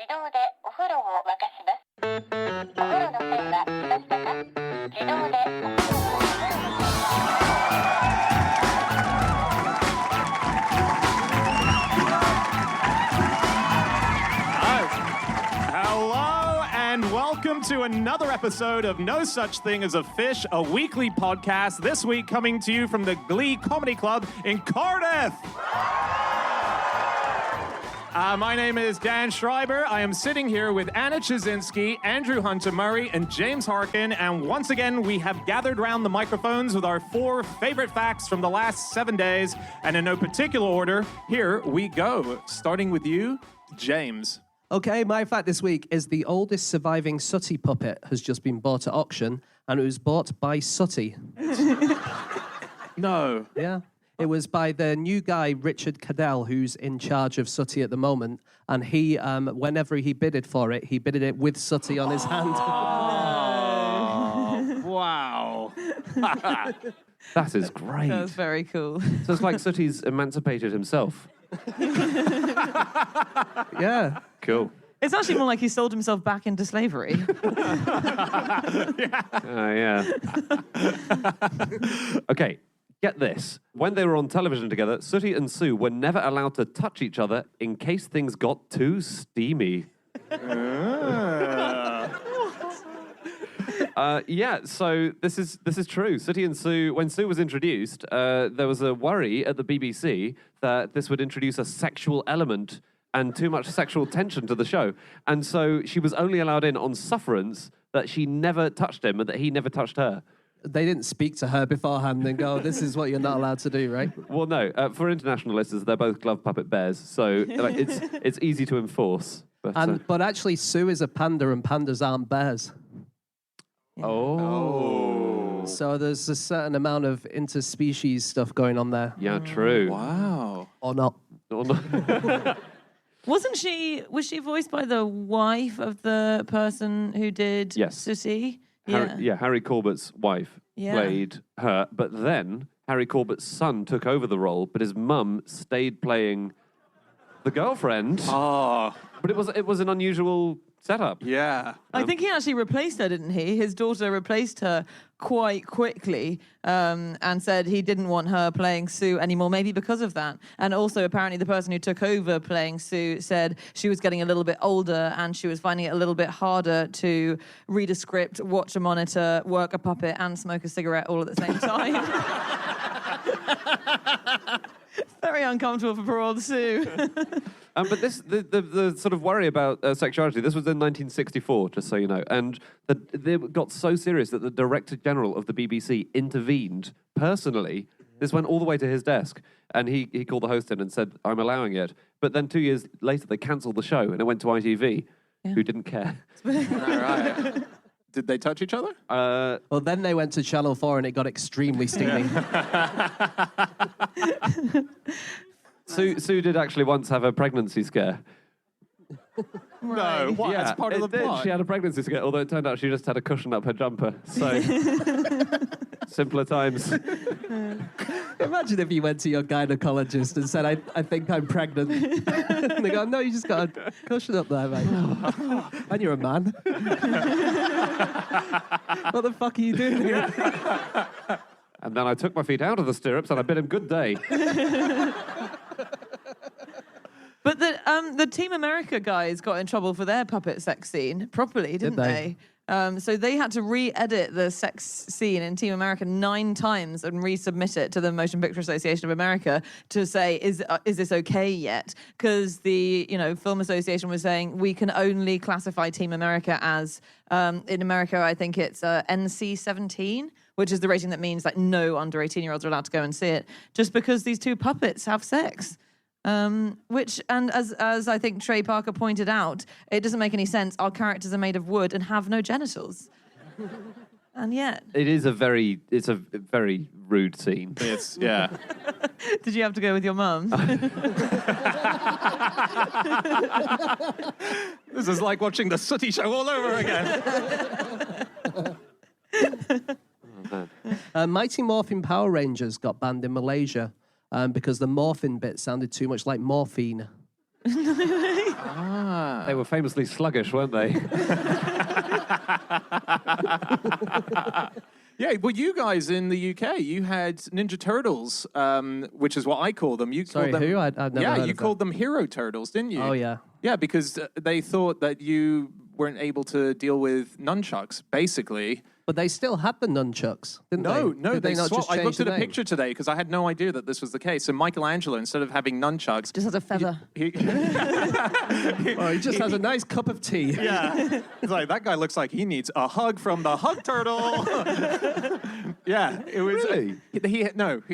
自動でお風呂を沸かします。お風呂の線は来ましたか？自動でお風呂を沸かします。Hello and welcome to another episode of No Such Thing as a Fish, a weekly podcast. This week coming to you from the Glee Comedy Club in Cardiff. My name is Dan Schreiber. I am sitting here with Anna Chizinski, Andrew Hunter-Murray, and James Harkin. And once again, we have gathered around the microphones with our 4 favorite facts from the last 7 days. And in no particular order, here we go. Starting with you, James. Okay, my fact this week is the oldest surviving Sooty puppet has just been bought at auction, and it was bought by Sooty. No. Yeah. It was by the new guy, Richard Cadell, who's in charge of Sooty at the moment. And he, whenever he bidded for it, he bidded it with Sooty on his hand. Oh, wow. That is great. That was very cool. So it's like Sooty's emancipated himself. Yeah. Cool. It's actually more like he sold himself back into slavery. Yeah. Okay, get this. When they were on television together, Sooty and Sue were never allowed to touch each other in case things got too steamy. So this is true. Sooty and Sue, when Sue was introduced, there was a worry at the BBC that this would introduce a sexual element and too much sexual tension to the show. And so she was only allowed in on sufferance that she never touched him and that he never touched her. They didn't speak to her beforehand and go, this is what you're not allowed to do, right? Well, no. For international listeners, they're both glove puppet bears, so like, it's easy to enforce. But actually, Sue is a panda and pandas aren't bears. Oh. So there's a certain amount of interspecies stuff going on there. Yeah, true. Wow. Or not. Was she voiced by the wife of the person who did Yes. Sooty? Harry Corbett's wife played her, but then Harry Corbett's son took over the role, but his mum stayed playing the girlfriend. Oh. But it was an unusual setup. Yeah. I think he actually replaced her, didn't he? His daughter replaced her quite quickly and said he didn't want her playing Sue anymore, maybe because of that. And also, apparently, the person who took over playing Sue said she was getting a little bit older and she was finding it a little bit harder to read a script, watch a monitor, work a puppet, and smoke a cigarette all at the same time. Very uncomfortable for poor old Sue. But the sort of worry about sexuality, this was in 1964, just so you know, and they got so serious that the Director General of the BBC intervened personally. This went all the way to his desk, and he called the host in and said, I'm allowing it. But then 2 years later, they cancelled the show, and it went to ITV, who didn't care. All right. Did they touch each other? Well, then they went to Channel 4 and it got extremely steamy. Sue did actually once have a pregnancy scare. No, what? Yeah, That's part of the plot. She had a pregnancy scare, although it turned out she just had a cushion up her jumper. So, simpler times. Imagine if you went to your gynecologist and said, I think I'm pregnant. And they go, no, you just got a cushion up there, mate. And you're a man. What the fuck are you doing here? And then I took my feet out of the stirrups and I bid him good day. But the Team America guys got in trouble for their puppet sex scene properly, didn't they? So they had to re-edit the sex scene in Team America 9 times and resubmit it to the Motion Picture Association of America to say, is this okay yet? Because the Film Association was saying we can only classify Team America as in America I think it's NC-17, which is the rating that means like no under 18-year-olds are allowed to go and see it, just because these 2 puppets have sex. Which, and as I think Trey Parker pointed out, it doesn't make any sense. Our characters are made of wood and have no genitals. And yet... It's a very rude scene. It's, yeah. Did you have to go with your mum? This is like watching the Sooty show all over again. Mighty Morphin Power Rangers got banned in Malaysia because the morphin bit sounded too much like morphine. They were famously sluggish, weren't they? Yeah, well, you guys in the UK, you had Ninja Turtles, which is what I call them. You Sorry, called them, who? I'd never yeah, heard you of called them Hero Turtles, didn't you? Oh, yeah. Yeah, because they thought that you weren't able to deal with nunchucks, basically. But they still had the nunchucks, didn't they? No, Did they not swapped. just I change looked at the a name? picture today because I had no idea that this was the case. So Michelangelo, instead of having nunchucks, Just has a feather. he Oh, he just has a nice cup of tea. yeah, it's like that guy looks like he needs a hug from the hug turtle. Yeah, it was. Really? He had. No, I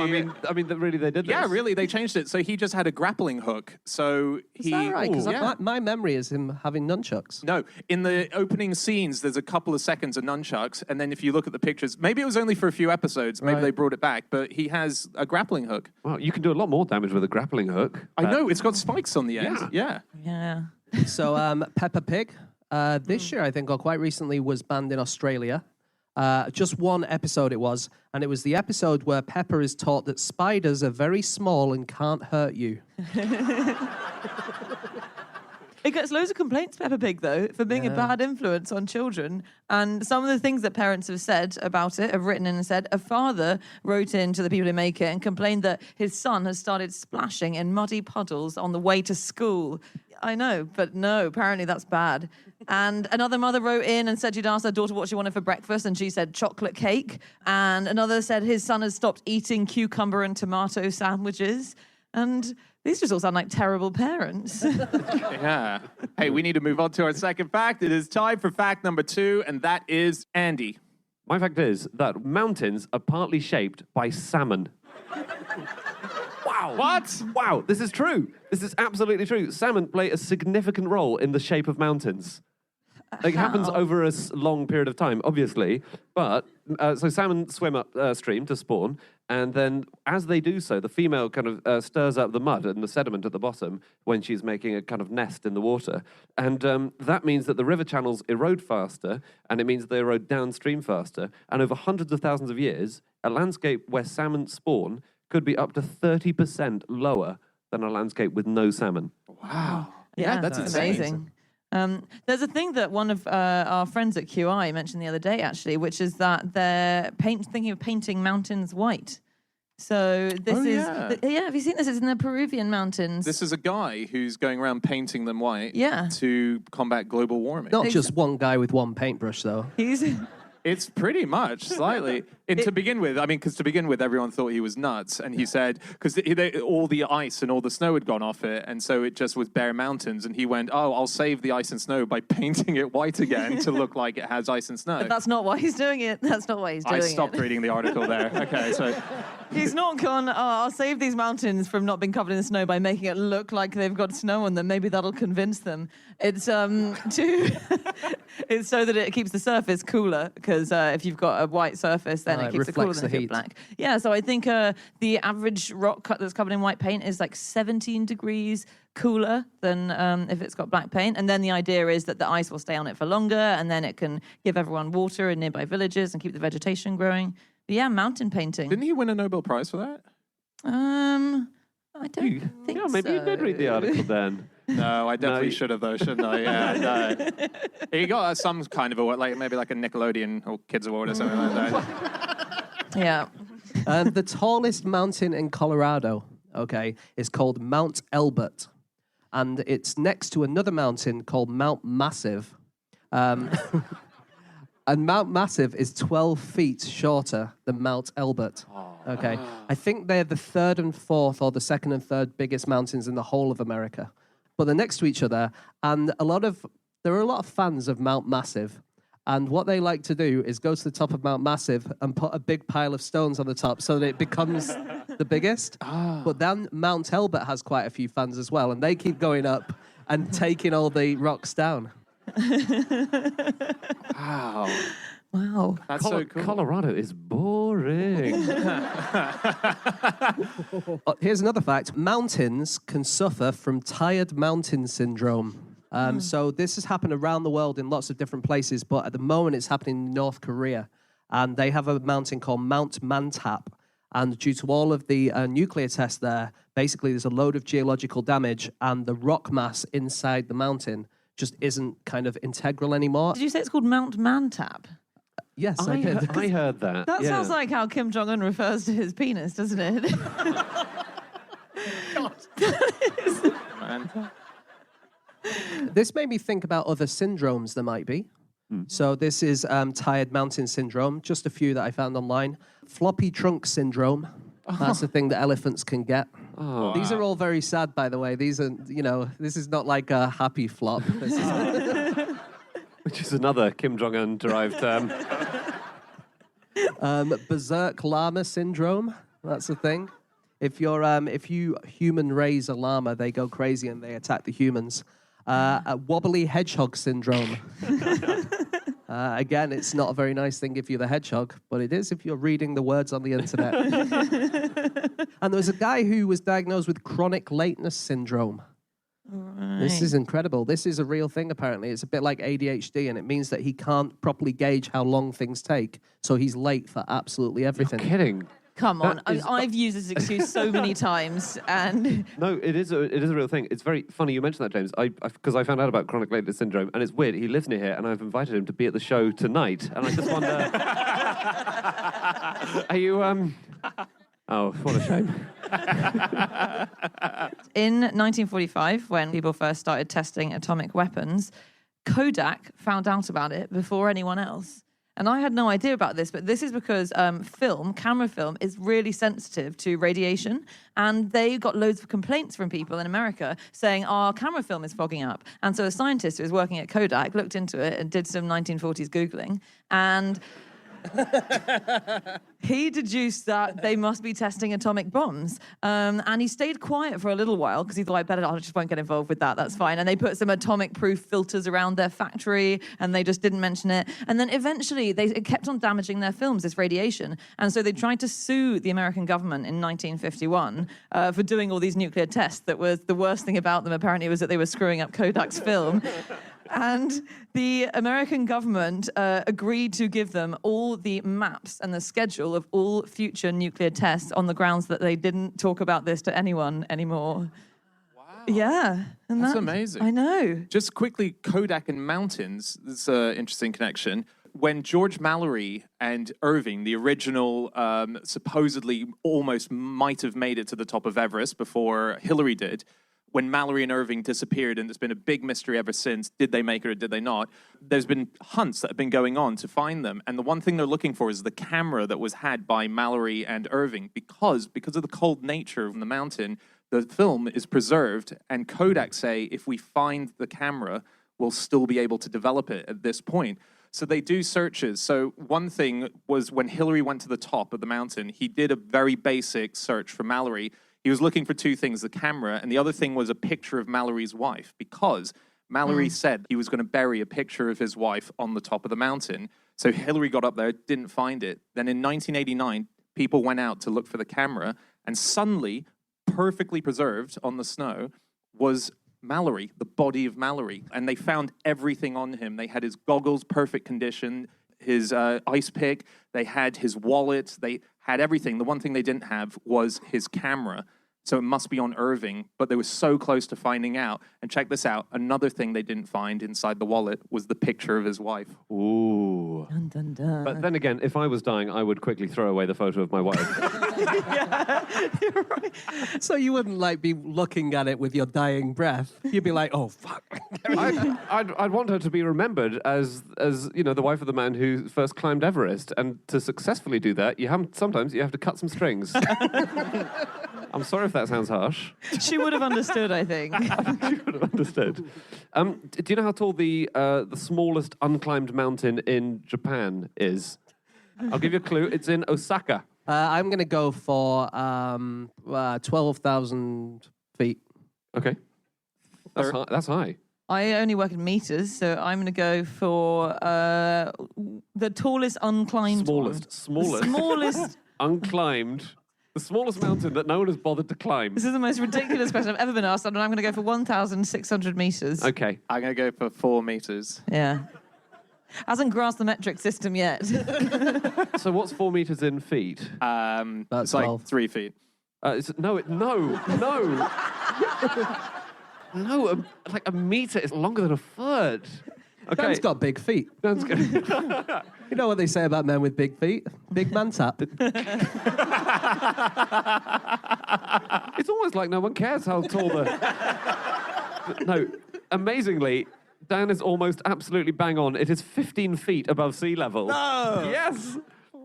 mean, really, they did this. Yeah, really, they changed it. So he just had a grappling hook. So Is he. that right? Because yeah. my memory is him having nunchucks. No, in the opening scenes, there's a couple of seconds of nunchucks, and then if you look at the pictures, maybe it was only for a few episodes. Maybe Right. they brought it back, but he has a grappling hook. Wow, you can do a lot more damage with a grappling hook. I know it's got spikes on the end. Yeah. Yeah. Yeah. So Peppa Pig, this year, I think, or quite recently, was banned in Australia. Just one episode it was, and it was the episode where Peppa is taught that spiders are very small and can't hurt you. It gets loads of complaints, Peppa Pig, though, for being a bad influence on children. And some of the things that parents have said about it, have written in and said, a father wrote in to the people who make it and complained that his son has started splashing in muddy puddles on the way to school. I know, but no, apparently that's bad. And another mother wrote in and said she'd asked her daughter what she wanted for breakfast, and she said chocolate cake. And another said his son has stopped eating cucumber and tomato sandwiches. And these just all sound like terrible parents. Yeah. Hey, we need to move on to our second fact. It is time for fact number 2, and that is Andy. My fact is that mountains are partly shaped by salmon. Wow. What? Wow, this is true. This is absolutely true. Salmon play a significant role in the shape of mountains. It happens over a long period of time, obviously. But, so salmon swim upstream to spawn, and then as they do so, the female kind of stirs up the mud and the sediment at the bottom when she's making a kind of nest in the water. And that means that the river channels erode faster, and it means they erode downstream faster. And over hundreds of thousands of years, a landscape where salmon spawn could be up to 30% lower than a landscape with no salmon. Wow. Yeah, that's amazing. There's a thing that one of our friends at QI mentioned the other day, actually, which is that they're thinking of painting mountains white. So this have you seen this? It's in the Peruvian mountains. This is a guy who's going around painting them white to combat global warming. Not just one guy with one paintbrush, though. It's pretty much slightly. To begin with, everyone thought he was nuts, and he said because all the ice and all the snow had gone off it, and so it just was bare mountains. And he went, "Oh, I'll save the ice and snow by painting it white again to look like it has ice and snow." But that's not why he's doing it. That's not why he's doing it. I stopped reading the article there. Okay, so he's not gone. Oh, I'll save these mountains from not being covered in snow by making it look like they've got snow on them. Maybe that'll convince them. It's it's so that it keeps the surface cooler, because if you've got a white surface, then it keeps it cooler reflects than the if heat. you're black. Yeah, so I think the average rock cut that's covered in white paint is like 17 degrees cooler than if it's got black paint. And then the idea is that the ice will stay on it for longer, and then it can give everyone water in nearby villages and keep the vegetation growing. But yeah, mountain painting. didn't he win a Nobel Prize for that? I don't think Yeah, maybe so. you did read the article then. No, I definitely should have though, shouldn't I? Yeah, no. He got some kind of award, maybe like a Nickelodeon or Kids Award or something like that. Yeah. The tallest mountain in Colorado, is called Mount Elbert. And it's next to another mountain called Mount Massive. And Mount Massive is 12 feet shorter than Mount Elbert. I think they're the third and fourth, or the second and third biggest mountains in the whole of America. But they're next to each other, and there are a lot of fans of Mount Massive. And what they like to do is go to the top of Mount Massive and put a big pile of stones on the top so that it becomes the biggest. But then Mount Elbert has quite a few fans as well, and they keep going up and taking all the rocks down. Wow. Wow. That's so cool. Colorado is boring. Here's another fact. Mountains can suffer from tired mountain syndrome. So this has happened around the world in lots of different places, but at the moment it's happening in North Korea. And they have a mountain called Mount Mantap. And due to all of the nuclear tests there, basically there's a load of geological damage, and the rock mass inside the mountain just isn't kind of integral anymore. Did you say it's called Mount Mantab? Yes, I did. I heard that. That sounds like how Kim Jong-un refers to his penis, doesn't it? This made me think about other syndromes there might be. So this is tired mountain syndrome, just a few that I found online. Floppy trunk syndrome. That's the thing that elephants can get. Oh. These are all very sad, by the way. These are, this is not like a happy flop. This is Which is another Kim Jong-un derived term. berserk llama syndrome. That's the thing. If you human raise a llama, they go crazy and they attack the humans. A wobbly hedgehog syndrome. Again, it's not a very nice thing if you're the hedgehog, but it is if you're reading the words on the internet. And there was a guy who was diagnosed with chronic lateness syndrome. Right. This is incredible. This is a real thing, apparently. It's a bit like ADHD, and it means that he can't properly gauge how long things take, so he's late for absolutely everything. You're kidding. Come on, That is- I've used this excuse so many times, and No, it is a real thing. It's very funny you mentioned that, James. Because I found out about chronic lateness syndrome, and it's weird. He lives near here, and I've invited him to be at the show tonight. And I just wonder, are you? Oh, what a shame. in 1945, when people first started testing atomic weapons, Kodak found out about it before anyone else. And I had no idea about this, but this is because camera film, is really sensitive to radiation. And they got loads of complaints from people in America saying, our camera film is fogging up. And so a scientist who was working at Kodak looked into it and did some 1940s Googling. And he deduced that they must be testing atomic bombs. And he stayed quiet for a little while because he thought, I just won't get involved with that. That's fine. And they put some atomic-proof filters around their factory, and they just didn't mention it. And then eventually, it kept on damaging their films, this radiation. And so they tried to sue the American government in 1951 for doing all these nuclear tests. That was the worst thing about them, apparently, was that they were screwing up Kodak's film. And the American government agreed to give them all the maps and the schedule of all future nuclear tests on the grounds that they didn't talk about this to anyone anymore. Wow. Yeah. And That's amazing. I know. Just quickly, Kodak and mountains. This is an interesting connection. When George Mallory and Irving, the original, supposedly almost might have made it to the top of Everest before Hillary did, when Mallory and Irving disappeared, and there's been a big mystery ever since, did they make it or did they not? There's been hunts that have been going on to find them, and the one thing they're looking for is the camera that was had by Mallory and Irving, because of the cold nature of the mountain, the film is preserved, and Kodak say, if we find the camera, we'll still be able to develop it at this point. So they do searches. So one thing was when Hillary went to the top of the mountain, he did a very basic search for Mallory. He was looking for two things, the camera, and the other thing was a picture of Mallory's wife, because Mallory said he was going to bury a picture of his wife on the top of the mountain. So Hillary got up there, didn't find it. Then in 1989, people went out to look for the camera, and suddenly, perfectly preserved on the snow, was Mallory, the body of Mallory. And they found everything on him. They had his goggles, perfect condition, his ice pick, they had his wallet, they had everything. The one thing they didn't have was his camera. So it must be on Irving, but they were so close to finding out. And check this out, another thing they didn't find inside the wallet was the picture of his wife. Ooh. Dun, dun, dun. But then again, if I was dying, I would quickly throw away the photo of my wife. Yeah, you're right. So you wouldn't be looking at it with your dying breath. You'd be like, oh, fuck. I'd want her to be remembered as the wife of the man who first climbed Everest. And to successfully do that, sometimes you have to cut some strings. I'm sorry if that sounds harsh. She would have understood, I think. She would have understood. Do you know how tall the smallest unclimbed mountain in Japan is? I'll give you a clue. It's in Osaka. I'm going to go for 12,000 feet. Okay. That's high. I only work in meters, so I'm going to go for the tallest unclimbed one. Smallest. Unclimbed. The smallest mountain that no one has bothered to climb. This is the most ridiculous question I've ever been asked, and I'm going to go for 1,600 meters. Okay. I'm going to go for 4 meters. Yeah. Hasn't grasped the metric system yet. So what's 4 meters in feet? It's like 12. 3 feet. No. No, like a meter is longer than a foot. Okay. Dan's got big feet. Dan's good. You know what they say about men with big feet? Big man tap. It's almost like no one cares how tall the... No, amazingly, Dan is almost absolutely bang on. It is 15 feet above sea level. No! Yes!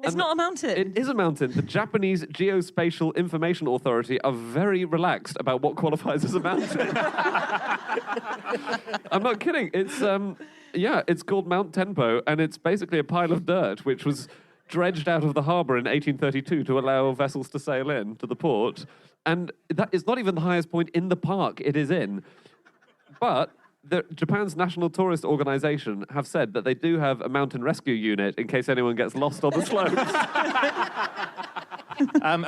It's not a mountain. It is a mountain. The Japanese Geospatial Information Authority are very relaxed about what qualifies as a mountain. I'm not kidding. It's it's called Mount Tenpo, and it's basically a pile of dirt which was dredged out of the harbour in 1832 to allow vessels to sail in to the port. And that is not even the highest point in the park it is in. But Japan's National Tourist Organization have said that they do have a mountain rescue unit in case anyone gets lost on the slopes.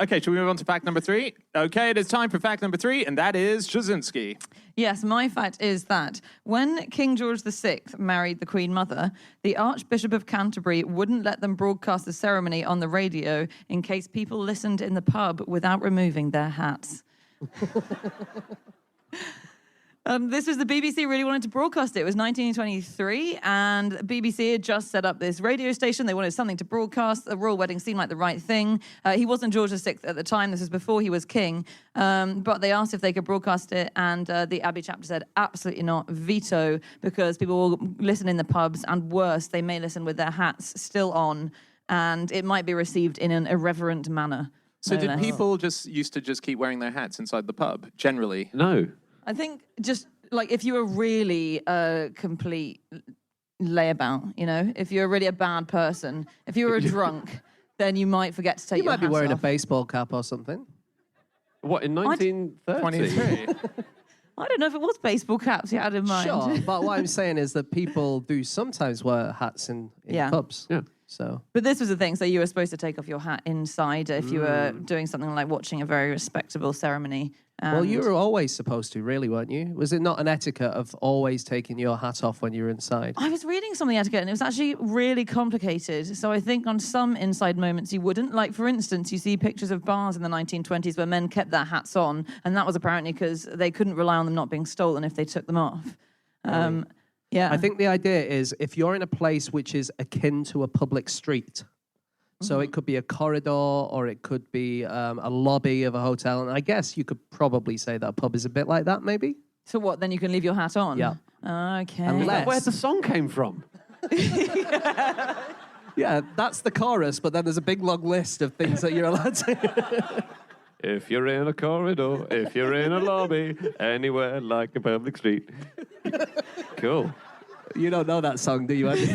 Okay, should we move on to fact number 3? Okay, it is time for fact number 3, and that is Jasinski. Yes, my fact is that when King George VI married the Queen Mother, the Archbishop of Canterbury wouldn't let them broadcast the ceremony on the radio in case people listened in the pub without removing their hats. This was the BBC really wanted to broadcast it. It was 1923, and BBC had just set up this radio station. They wanted something to broadcast. The royal wedding seemed like the right thing. He wasn't George VI at the time. This was before he was king. But they asked if they could broadcast it, and the Abbey chapter said, absolutely not, veto, because people will listen in the pubs, and worse, they may listen with their hats still on, and it might be received in an irreverent manner. So no did less. people used to keep wearing their hats inside the pub, generally? No. I think just like if you were really a complete layabout, you know, if you're really a bad person, if you were a drunk, then you might forget to take You your might be hat wearing a off. baseball cap or something. What, in 1930? 23. I don't know if it was baseball caps you had in mind. Sure, but what I'm saying is that people do sometimes wear hats in Yeah. pubs. Yeah. So But this was the thing. So you were supposed to take off your hat inside if you were doing something like watching a very respectable ceremony. well, you And- were always supposed to, really, weren't you? Was it not an etiquette of always taking your hat off when you were inside? I was reading some of the etiquette, and it was actually really complicated. So I think on some inside moments you wouldn't. Like, for instance, you see pictures of bars in the 1920s where men kept their hats on, and that was apparently because they couldn't rely on them not being stolen if they took them off. Yeah. I think the idea is if you're in a place which is akin to a public street, so it could be a corridor or it could be a lobby of a hotel, and I guess you could probably say that a pub is a bit like that, maybe? So what, then you can leave your hat on? Yeah. Okay. Unless- Where the song came from? Yeah, that's the chorus, but then there's a big long list of things that you're allowed to... If you're in a corridor, if you're in a lobby, anywhere like a public street. Cool. You don't know that song, do you, Andy?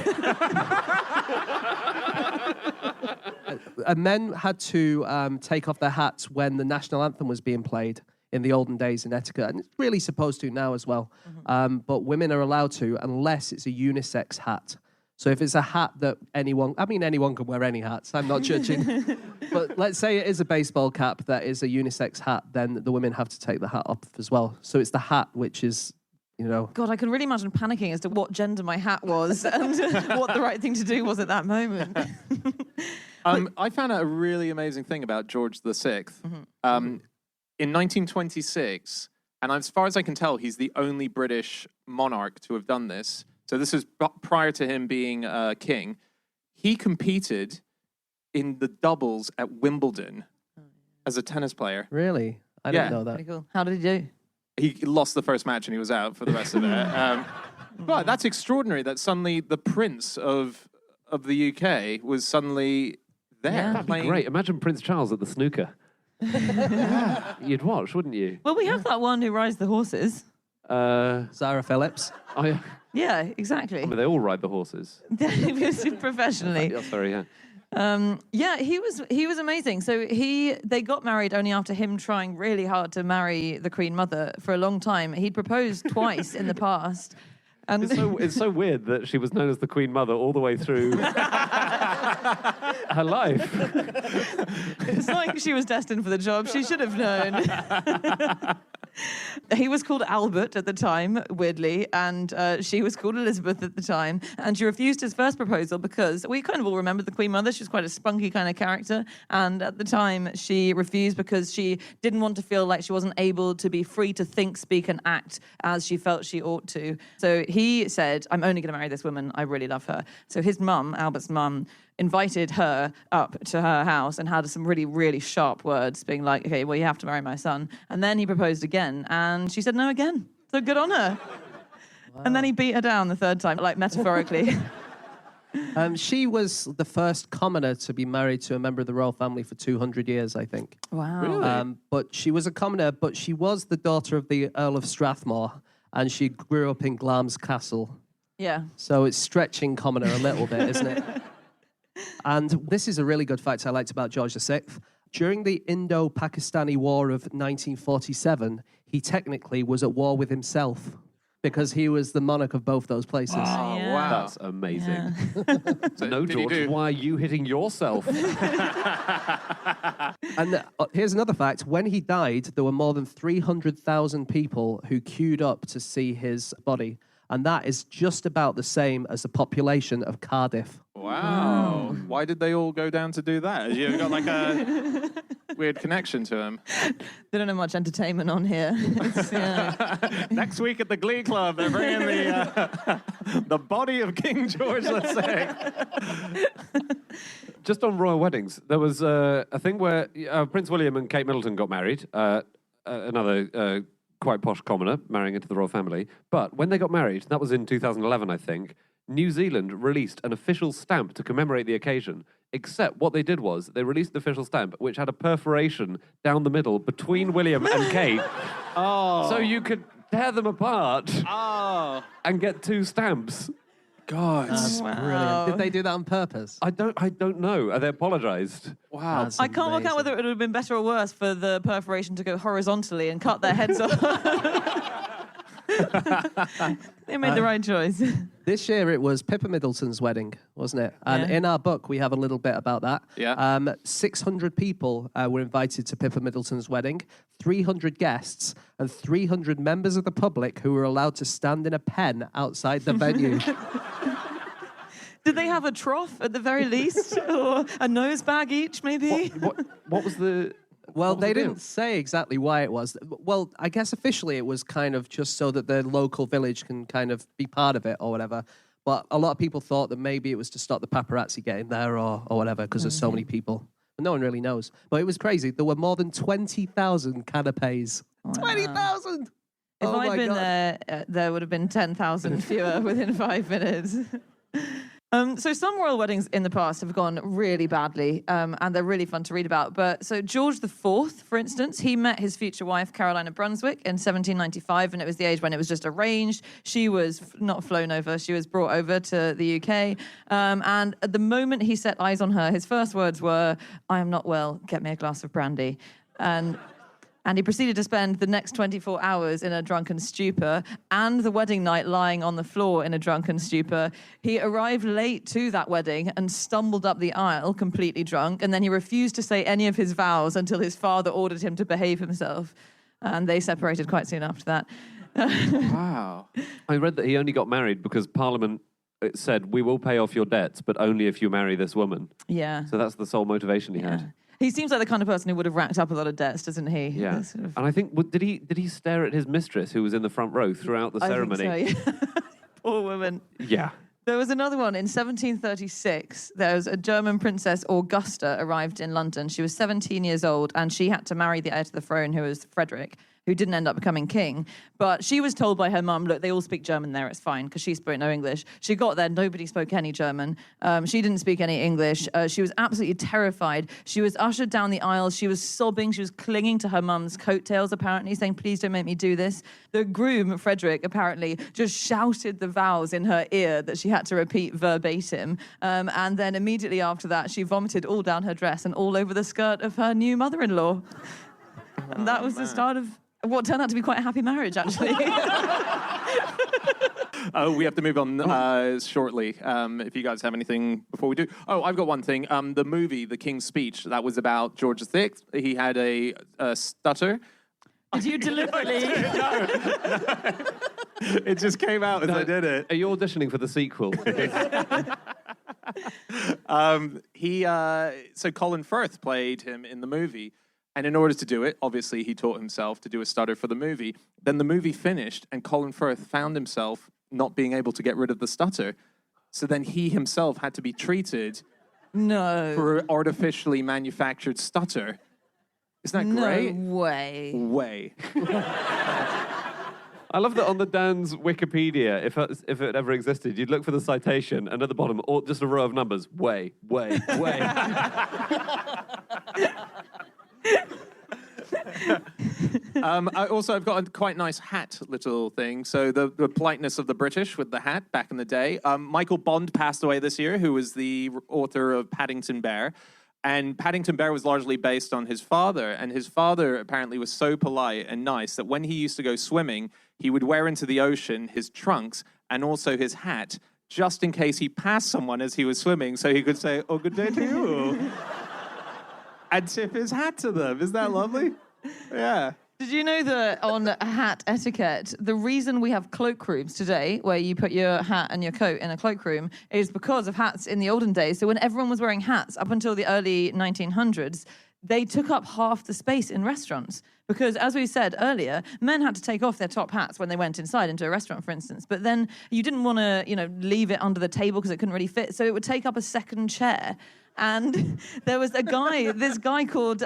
And men had to take off their hats when the national anthem was being played in the olden days in etiquette, and it's really supposed to now as well. But women are allowed to, unless it's a unisex hat. So if it's a hat that anyone can wear any hats, I'm not judging. But let's say it is a baseball cap that is a unisex hat, then the women have to take the hat off as well. So it's the hat which is, you know... God, I can really imagine panicking as to what gender my hat was and what the right thing to do was at that moment. I found out a really amazing thing about George VI. In 1926, and as far as I can tell, he's the only British monarch to have done this. So this is prior to him being king. He competed in the doubles at Wimbledon as a tennis player. Really? I Yeah. didn't know that. Pretty cool. How did he do? He lost the first match and he was out for the rest of it. But that's extraordinary that suddenly the prince of the UK was suddenly there. Yeah. That'd be playing. great. Imagine Prince Charles at the snooker. You'd watch, wouldn't you? Well, we have that one who rides the horses. Zara Phillips. Yeah, exactly. I mean, they all ride the horses. Professionally. Yeah, sorry, yeah. Yeah, he was amazing. So they got married only after him trying really hard to marry the Queen Mother for a long time. He'd proposed twice in the past. And It's so weird that she was known as the Queen Mother all the way through her life. it's like she was destined for the job. She should have known. He was called Albert at the time, weirdly, and she was called Elizabeth at the time. And she refused his first proposal because we kind of all remember the Queen Mother. She was quite a spunky kind of character. And at the time, she refused because she didn't want to feel like she wasn't able to be free to think, speak, and act as she felt she ought to. So he said, I'm only going to marry this woman. I really love her. So his mum, Albert's mum, invited her up to her house and had some really, really sharp words, being like, okay, well, you have to marry my son. And then he proposed again, and she said no again. So good on her. Wow. And then he beat her down the third time, like metaphorically. She was the first commoner to be married to a member of the royal family for 200 years, I think. Wow. Really? But she was a commoner, but she was the daughter of the Earl of Strathmore, and she grew up in Glamis Castle. Yeah. So it's stretching commoner a little bit, isn't it? And this is a really good fact I liked about George VI. During the Indo-Pakistani War of 1947, he technically was at war with himself because he was the monarch of both those places. Oh, Yeah. wow. That's amazing. Yeah. No, did he George, do- why are you hitting yourself? And here's another fact. When he died, there were more than 300,000 people who queued up to see his body. And that is just about the same as the population of Cardiff. Wow. Why did they all go down to do that? You've got like a weird connection to him. They don't have much entertainment on here. Yeah. Next week at the Glee Club, they're bringing the body of King George, let's say. Just on royal weddings, there was a thing where Prince William and Kate Middleton got married. Another quite posh commoner marrying into the royal family. But when they got married, that was in 2011, I think, New Zealand released an official stamp to commemorate the occasion. Except what they did was they released an official stamp which had a perforation down the middle between William and Kate. Oh. So you could tear them apart Oh. and get two stamps. God. That's brilliant. Did they do that on purpose? I don't know. They apologized. Wow. That's I can't work out amazing. whether it would have been better or worse for the perforation to go horizontally and cut their heads off. They made the right choice. This year it was Pippa Middleton's wedding, wasn't it? And Yeah. in our book we have a little bit about that. Yeah. 600 people were invited to Pippa Middleton's wedding, 300 guests, and 300 members of the public who were allowed to stand in a pen outside the venue. Did they have a trough at the very least? Or a nose bag each, maybe? What was the... Well, what was they the deal? didn't say exactly why it was. Well, I guess officially it was kind of just so that the local village can kind of be part of it or whatever. But a lot of people thought that maybe it was to stop the paparazzi getting there or whatever because there's so many people. But no one really knows. But it was crazy. There were more than 20,000 canapes. Wow. 20,000! If Oh I'd my been God. there, there would have been 10,000 fewer within 5 minutes. So some royal weddings in the past have gone really badly, and they're really fun to read about. But so George IV, for instance, he met his future wife, Carolina Brunswick, in 1795, and it was the age when it was just arranged. She was not flown over, she was brought over to the UK. And at the moment he set eyes on her, his first words were, "I am not well, get me a glass of brandy." And he proceeded to spend the next 24 hours in a drunken stupor and the wedding night lying on the floor in a drunken stupor. He arrived late to that wedding and stumbled up the aisle completely drunk, and then he refused to say any of his vows until his father ordered him to behave himself. And they separated quite soon after that. Wow. I read that he only got married because Parliament said, we will pay off your debts, but only if you marry this woman. Yeah. So that's the sole motivation he had. He seems like the kind of person who would have racked up a lot of debts, doesn't he? Yeah. Sort of- And I think, did he stare at his mistress who was in the front row throughout the I ceremony? think so, yeah. Poor woman. Yeah. There was another one in 1736. There was a German princess, Augusta, arrived in London. She was 17 years old, and she had to marry the heir to the throne, who was Frederick, who didn't end up becoming king. But she was told by her mum, look, they all speak German there, it's fine, because she spoke no English. She got there, nobody spoke any German. She didn't speak any English. She was absolutely terrified. She was ushered down the aisle. She was sobbing. She was clinging to her mum's coattails, apparently, saying, please don't make me do this. The groom, Frederick, apparently just shouted the vows in her ear that she had to repeat verbatim. And then immediately after that, she vomited all down her dress and all over the skirt of her new mother-in-law. And that was the start of what turned out to be quite a happy marriage, actually. Oh, we have to move on shortly. If you guys have anything before we do. Oh, I've got one thing. The movie, The King's Speech, that was about George VI. He had a stutter. Did you deliberately? It just came out as I did it. Are you auditioning for the sequel? So Colin Firth played him in the movie. And in order to do it, obviously, he taught himself to do a stutter for the movie. Then the movie finished, and Colin Firth found himself not being able to get rid of the stutter. So then he himself had to be treated for artificially manufactured stutter. Isn't that great? No way. Way. I love that on the Dan's Wikipedia, if it ever existed, you'd look for the citation, and at the bottom, just a row of numbers. Way. I've got a quite nice hat little thing. So the politeness of the British with the hat back in the day. Michael Bond passed away this year, who was the author of Paddington Bear. And Paddington Bear was largely based on his father. And his father apparently was so polite and nice that when he used to go swimming, he would wear into the ocean his trunks and also his hat, just in case he passed someone as he was swimming, so he could say, "Oh, good day to you." And tip his hat to them. Isn't that lovely? Yeah. Did you know that on hat etiquette, the reason we have cloakrooms today, where you put your hat and your coat in a cloakroom, is because of hats in the olden days. So when everyone was wearing hats up until the early 1900s, they took up half the space in restaurants. Because, as we said earlier, men had to take off their top hats when they went inside into a restaurant, for instance. But then you didn't want to, leave it under the table because it couldn't really fit. So it would take up a second chair. And there was this guy called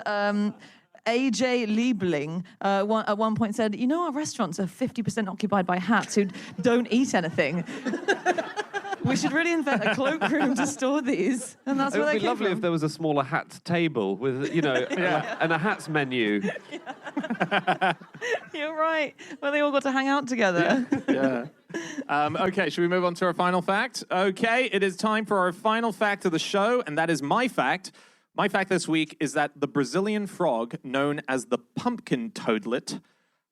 A.J. Liebling at one point said, our restaurants are 50% occupied by hats who don't eat anything. We should really invent a cloakroom to store these. And that's where they came from. It would be lovely if there was a smaller hats table with, and a hats menu. You're right. Well, they all got to hang out together. Yeah. Okay, should we move on to our final fact? Okay, it is time for our final fact of the show, and that is my fact. My fact this week is that the Brazilian frog, known as the pumpkin toadlet,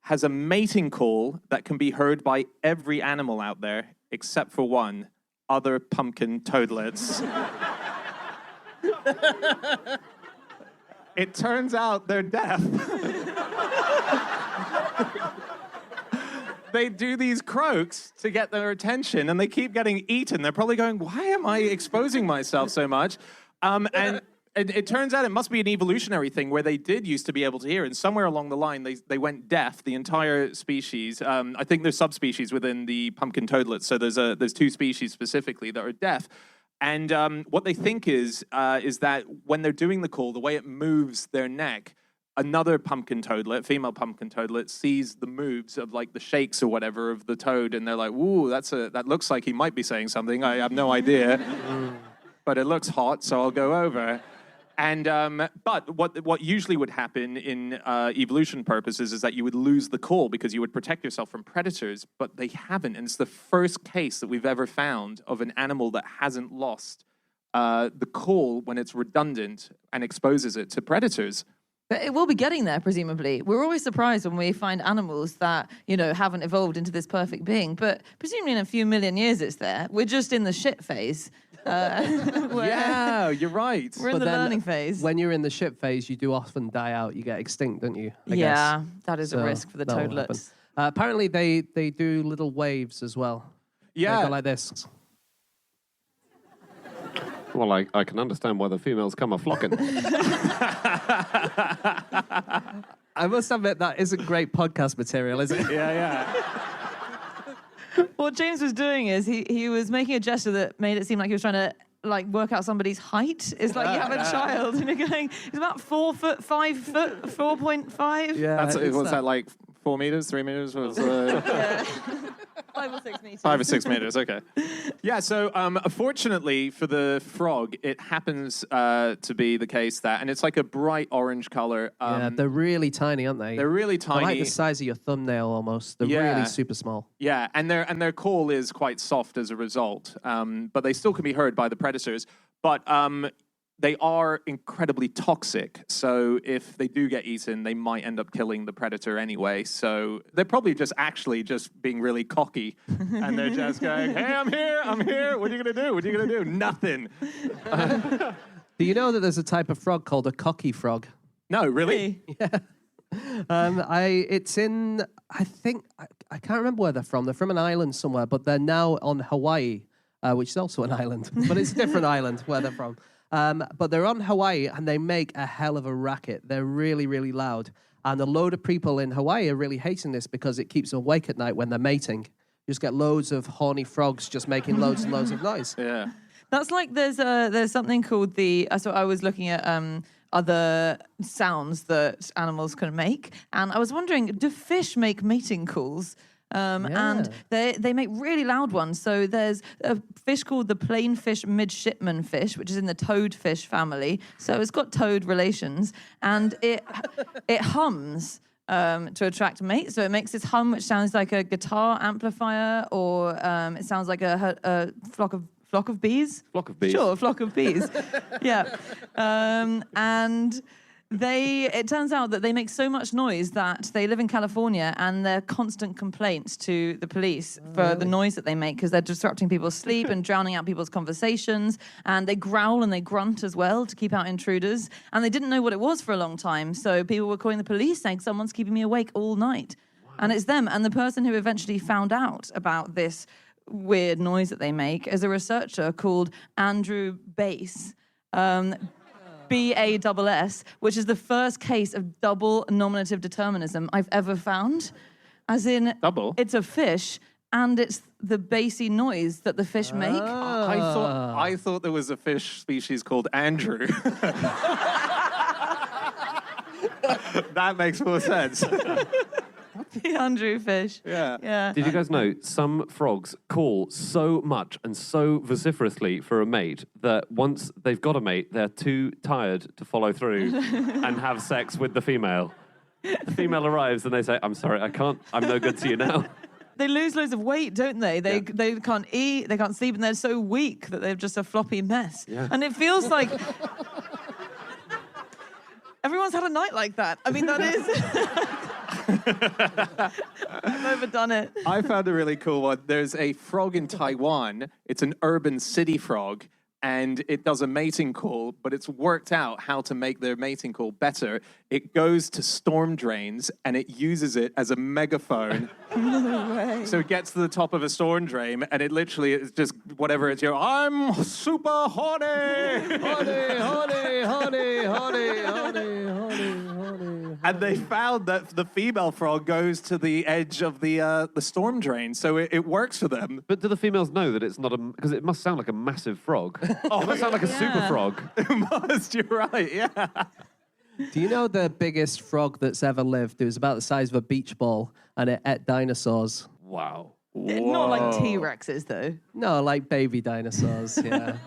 has a mating call that can be heard by every animal out there, except for one, other pumpkin toadlets. It turns out they're deaf. They do these croaks to get their attention, and they keep getting eaten. They're probably going, why am I exposing myself so much? And it turns out it must be an evolutionary thing where they did used to be able to hear, and somewhere along the line they went deaf, the entire species. I think there's subspecies within the pumpkin toadlet, so there's two species specifically that are deaf. And what they think is that when they're doing the call, the way it moves their neck, another pumpkin toadlet, female pumpkin toadlet, sees the moves of like the shakes or whatever of the toad, and they're like, "Ooh, that looks like he might be saying something. I have no idea, but it looks hot, so I'll go over." And but what usually would happen in evolution purposes is that you would lose the call because you would protect yourself from predators, but they haven't. And it's the first case that we've ever found of an animal that hasn't lost the call when it's redundant and exposes it to predators. But it will be getting there, presumably. We're always surprised when we find animals that, haven't evolved into this perfect being. But presumably in a few million years it's there. We're just in the shit phase. Yeah, you're right. We're in the learning phase. When you're in the shit phase, you do often die out. You get extinct, don't you? I guess. That is so a risk for the toadlets. Apparently they do little waves as well. Yeah. They go like this. Well, I can understand why the females come a-flocking. I must admit, that isn't great podcast material, is it? Yeah. What James was doing is he was making a gesture that made it seem like he was trying to work out somebody's height. It's like you have a child and you're going, it's about 4 foot, 5 foot, 4.5. Yeah. What's that like? 4 meters, 3 meters? Yeah. 5 or 6 meters. 5 or 6 meters, okay. Yeah, so fortunately for the frog, it happens to be the case that, and it's like a bright orange color. Yeah, they're really tiny, aren't they? They're really tiny. They're like the size of your thumbnail almost. They're really super small. Yeah, and their call is quite soft as a result, but they still can be heard by the predators. But they are incredibly toxic, so if they do get eaten, they might end up killing the predator anyway. So they're probably just being really cocky, and they're just going, "Hey, I'm here. What are you gonna do? Nothing." Do you know that there's a type of frog called a cocky frog? No, really? Yeah. It's in, I think, I can't remember where they're from. They're from an island somewhere, but they're now on Hawaii, which is also an island, but it's a different island where they're from. But they're on Hawaii, and they make a hell of a racket. They're really, really loud. And a load of people in Hawaii are really hating this because it keeps them awake at night when they're mating. You just get loads of horny frogs just making loads and loads of noise. Yeah. That's like there's something called so I was looking at other sounds that animals can make, and I was wondering, do fish make mating calls? And they make really loud ones. So there's a fish called the plainfish midshipman fish, which is in the toadfish family. So it's got toad relations, and it hums to attract mates. So it makes this hum, which sounds like a guitar amplifier, or it sounds like a flock of bees? Flock of bees. Sure, a flock of bees. Yeah. And it turns out that they make so much noise that they live in California, and they're constant complaints to the police for the noise that they make, because they're disrupting people's sleep and drowning out people's conversations. And they growl and they grunt as well to keep out intruders. And they didn't know what it was for a long time. So people were calling the police saying, someone's keeping me awake all night. Wow. And it's them. And the person who eventually found out about this weird noise that they make is a researcher called Andrew Bass, BASS, which is the first case of double nominative determinism I've ever found. As in, Double? It's a fish, and it's the bassy noise that the fish make. I thought there was a fish species called Andrew. That makes more sense. The Andrew fish. Yeah. Did you guys know some frogs call so much and so vociferously for a mate that once they've got a mate, they're too tired to follow through and have sex with the female? The female arrives and they say, I'm sorry, I can't, I'm no good to you now. They lose loads of weight, don't they? They can't eat, they can't sleep, and they're so weak that they're just a floppy mess. Yeah. And it feels like everyone's had a night like that. I mean, that is... I've overdone it. I found a really cool one. There's a frog in Taiwan. It's an urban city frog, and it does a mating call, but it's worked out how to make their mating call better. It goes to storm drains, and it uses it as a megaphone. No way. So it gets to the top of a storm drain, and it literally is just whatever it's, I'm super horny! Honey, honey, honey, honey, honey, honey. And they found that the female frog goes to the edge of the storm drain, so it works for them. But do the females know that it's not because it must sound like a massive frog. It must sound like a super frog. It must, you're right, yeah. Do you know the biggest frog that's ever lived? It was about the size of a beach ball, and it ate dinosaurs. Wow. Not like T-Rexes, though. No, like baby dinosaurs, yeah.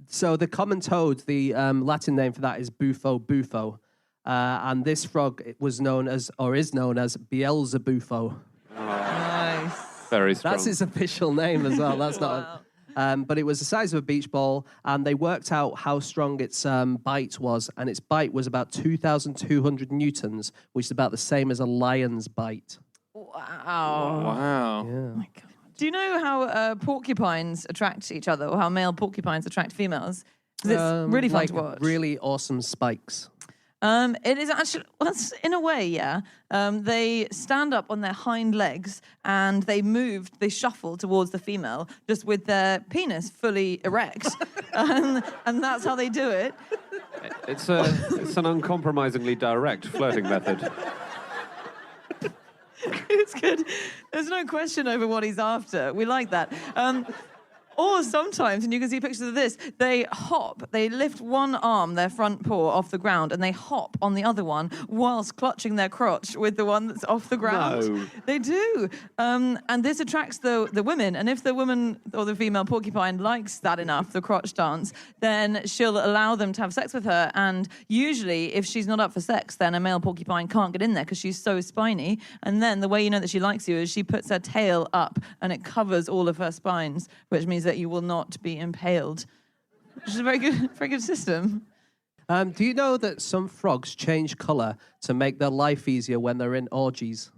So the common toad, the Latin name for that is Bufo bufo. And this frog was known as, or is known as, Beelzebufo. Nice. Very strong. That's its official name as well. That's not. But it was the size of a beach ball, and they worked out how strong its bite was, and its bite was about 2,200 newtons, which is about the same as a lion's bite. Wow. Wow. Yeah. Oh my God. Do you know how porcupines attract each other, or how male porcupines attract females? 'Cause it's really fun like to watch. Really awesome spikes. It is actually, well, that's in a way, yeah. They stand up on their hind legs and they shuffle towards the female just with their penis fully erect. And that's how they do it. It's an uncompromisingly direct flirting method. It's good. There's no question over what he's after. We like that. Or sometimes, and you can see pictures of this, they hop, they lift one arm, their front paw, off the ground, and they hop on the other one whilst clutching their crotch with the one that's off the ground. No. They do. And this attracts the women, and if the woman or the female porcupine likes that enough, the crotch dance, then she'll allow them to have sex with her, and usually, if she's not up for sex, then a male porcupine can't get in there because she's so spiny, and then the way you know that she likes you is she puts her tail up, and it covers all of her spines, which means that you will not be impaled, which is a very good system. Do you know that some frogs change colour to make their life easier when they're in orgies?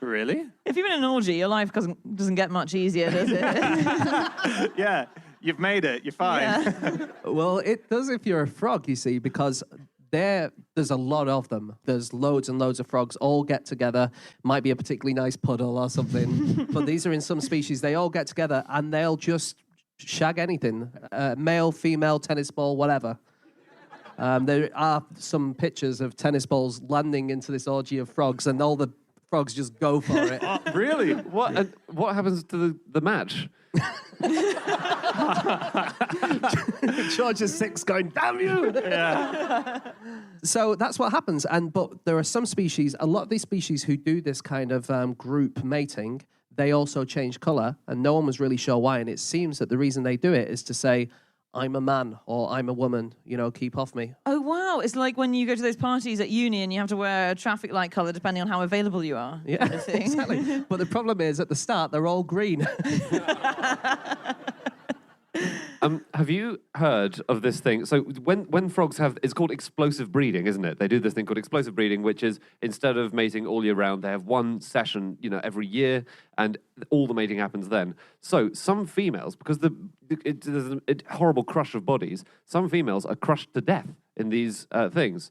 Really? If you're in an orgy, your life doesn't get much easier, does it? Yeah, you've made it. You're fine. Yeah. Well, it does if you're a frog, you see, because there's a lot of them. There's loads and loads of frogs all get together. Might be a particularly nice puddle or something. But these are in some species. They all get together and they'll just shag anything. Male, female, tennis ball, whatever. There are some pictures of tennis balls landing into this orgy of frogs, and all the frogs just go for it. Really? What happens to the match? George is 6 going, damn you! Yeah. So that's what happens. But there are some species, a lot of these species who do this kind of group mating, they also change colour, and no one was really sure why. And it seems that the reason they do it is to say, I'm a man or I'm a woman, keep off me. Oh, wow. It's like when you go to those parties at uni and you have to wear a traffic light colour depending on how available you are. Yeah, exactly. But the problem is, at the start, they're all green. Have you heard of this thing? So when frogs it's called explosive breeding, isn't it? They do this thing called explosive breeding, which is instead of mating all year round, they have one session, every year, and all the mating happens then. So some females, because there's a horrible crush of bodies, some females are crushed to death in these things.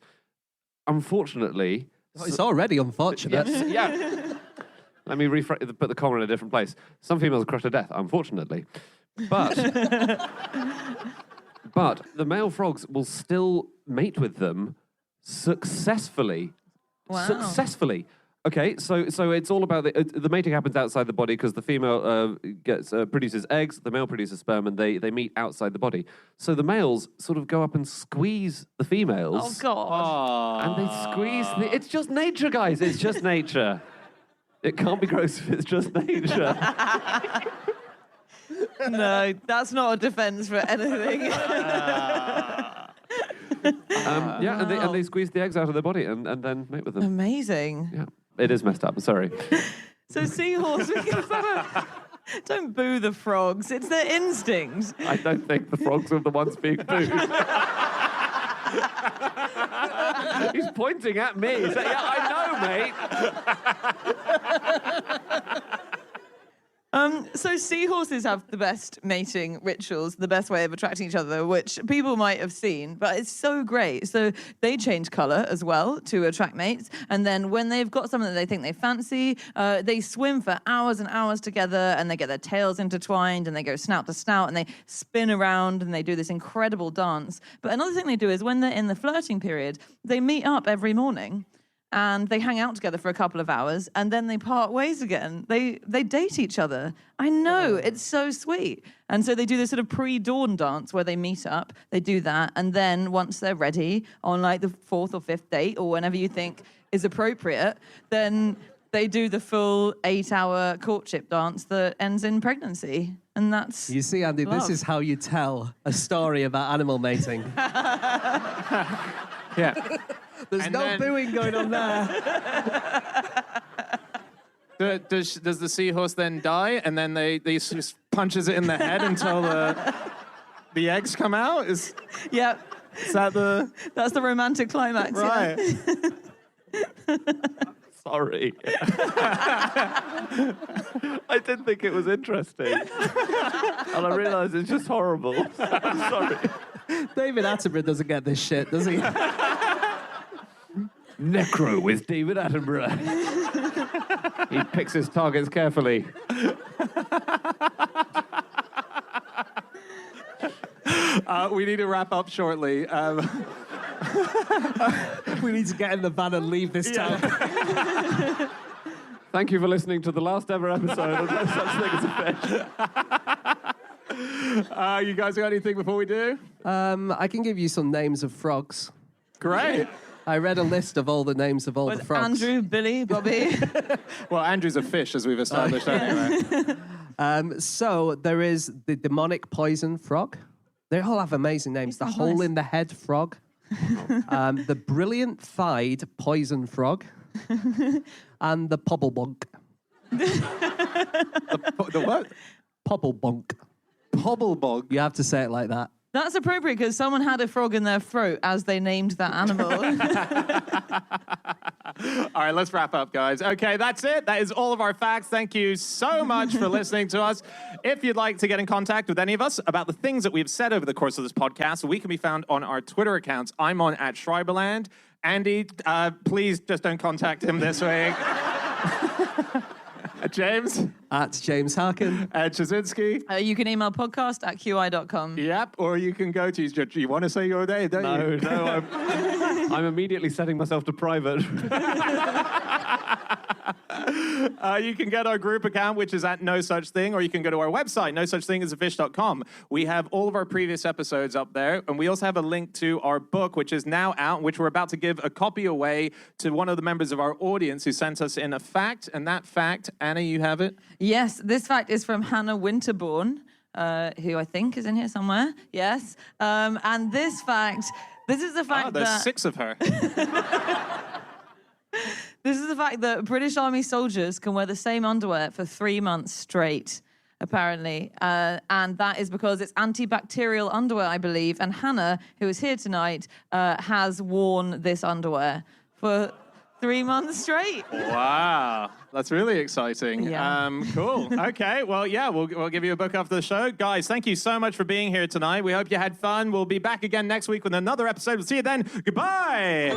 Unfortunately... It's already unfortunate. Yes, yeah. Let me put the comma in a different place. Some females are crushed to death, unfortunately. But the male frogs will still mate with them successfully. Wow. Successfully. Okay, so it's all about the mating happens outside the body because the female produces eggs, the male produces sperm, and they meet outside the body. So the males sort of go up and squeeze the females. Oh, God. And they squeeze it's just nature, guys. It's just nature. It can't be gross if it's just nature. No, that's not a defense for anything. And they squeeze the eggs out of their body and then mate with them. Amazing. Yeah, it is messed up. I'm sorry. So seahorse, don't boo the frogs. It's their instinct. I don't think the frogs are the ones being booed. He's pointing at me. He's saying, yeah, I know, mate. So seahorses have the best mating rituals, the best way of attracting each other, which people might have seen, but it's so great. So they change colour as well to attract mates, and then when they've got something that they think they fancy, they swim for hours and hours together, and they get their tails intertwined, and they go snout to snout, and they spin around, and they do this incredible dance. But another thing they do is when they're in the flirting period, they meet up every morning. And they hang out together for a couple of hours, and then they part ways again. They date each other. I know, it's so sweet. And so they do this sort of pre-dawn dance where they meet up. They do that, and then once they're ready on like the 4th or 5th date, or whenever you think is appropriate, then they do the full 8-hour courtship dance that ends in pregnancy. And that's You see, Andy, love. This is how you tell a story about animal mating. Yeah. There's no booing going on there. Does the seahorse then die, and then they just punches it in the head until the eggs come out? Is yeah. that the... That's the romantic climax. Right. Yeah. Sorry. I didn't think it was interesting. And I realised it's just horrible. Sorry. David Attenborough doesn't get this shit, does he? Necro with David Attenborough. He picks his targets carefully. We need to wrap up shortly. We need to get in the van and leave this town. Thank you for listening to the last ever episode of No Such Thing as a Fish. You guys got anything before we do? I can give you some names of frogs. Great. I read a list of all the names of all the With frogs. Andrew, Billy, Bobby. Well, Andrew's a fish, as we've established anyway. So there is the demonic poison frog. They all have amazing names. The sounds hole nice. in the head frog. The brilliant thighed poison frog. And the pobblebonk. The what? Pobblebonk. Pobblebog. You have to say it like that. That's appropriate because someone had a frog in their throat as they named that animal. All right, let's wrap up, guys. Okay, that's it. That is all of our facts. Thank you so much for listening to us. If you'd like to get in contact with any of us about the things that we've said over the course of this podcast, we can be found on our Twitter accounts. I'm on @Schreiberland. Andy, please just don't contact him this week. James? @James Harkin. Chazinski? You can email podcast@qi.com. Yep, or you can go to... You want to say your day, don't you? No, I'm immediately setting myself to private. You can get our group account, which is @NoSuchThing, or you can go to our website, nosuchthingasafish.com. We have all of our previous episodes up there, and we also have a link to our book, which is now out, which we're about to give a copy away to one of the members of our audience who sent us in a fact, and that fact, Anna, you have it? Yes, this fact is from Hannah Winterbourne, who I think is in here somewhere. Yes. And this fact, this is the fact there's that... 6 of her. This is the fact that British Army soldiers can wear the same underwear for 3 months straight, apparently. And that is because it's antibacterial underwear, I believe. And Hannah, who is here tonight, has worn this underwear for 3 months straight. Wow, that's really exciting. Yeah. Cool. Okay, well, yeah, we'll give you a book after the show. Guys, thank you so much for being here tonight. We hope you had fun. We'll be back again next week with another episode. We'll see you then. Goodbye.